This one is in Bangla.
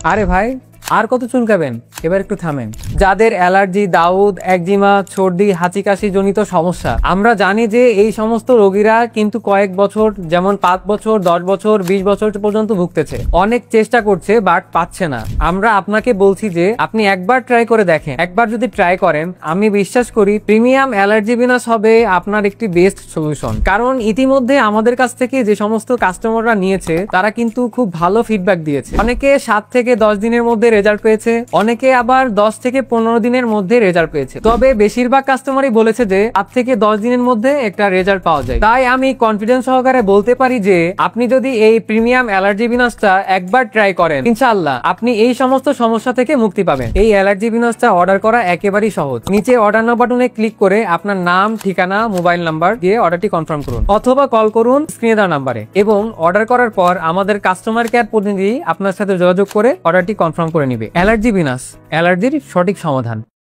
আরে ভাই, আর কত চুলকাবেন? এবার একটু থামেন। যাদের অ্যালার্জি, দাউদ, একজিমা, সর্দি, হাঁচি কাশি জনিত সমস্যা, আমরা জানি যে এই সমস্ত রোগীরা কিন্তু কয়েক বছর, যেমন 5 বছর, 10 বছর, 20 বছর পর্যন্ত ভুগতেছে, অনেক চেষ্টা করছে বাট পাচ্ছে না। আমরা আপনাকে বলছি যে আপনি একবার ট্রাই করে দেখেন। একবার যদি ট্রাই করেন, আমি বিশ্বাস করি প্রিমিয়াম অ্যালার্জি বিনাশ হবে আপনার একটি বেস্ট সলিউশন। কারণ ইতিমধ্যে আমাদের কাছ থেকে যে সমস্ত কাস্টমাররা নিয়েছে তারা কিন্তু খুব ভালো ফিডব্যাক দিয়েছে। অনেকে 7 থেকে 10 দিনের মধ্যে রেজাল্ট পেয়েছে, অনেকে আবার 10 থেকে 15 দিনের মধ্যে রেজাল্ট পেয়েছে। তবে বেশিরভাগ কাস্টমারই বলেছে যে 8 থেকে 10 দিনের মধ্যে একটা রেজাল্ট পাওয়া যায়। তাই আমি কনফিডেন্স সহকারে বলতে পারি যে আপনি যদি এই প্রিমিয়াম অ্যালার্জি বিনাশটা একবার ট্রাই করেন, ইনশাআল্লাহ আপনি এই সমস্ত সমস্যা থেকে মুক্তি পাবেন। এই অ্যালার্জি বিনাশটা অর্ডার করা একেবারেই সহজ। নিচে অর্ডার নাও বাটনে ক্লিক করে আপনার নাম, ঠিকানা, মোবাইল নাম্বার দিয়ে অর্ডারটি কনফার্ম করুন, অথবা কল করুন স্ক্রিনে দেওয়া নাম্বারে, এবং অর্ডার করার পর আমাদের কাস্টমার কেয়ার প্রতিনিধি আপনার সাথে যোগাযোগ করে অর্ডারটি কনফার্ম করে নিবে। অ্যালার্জি বিনাশ, অ্যালার্জির সঠিক সমাধান।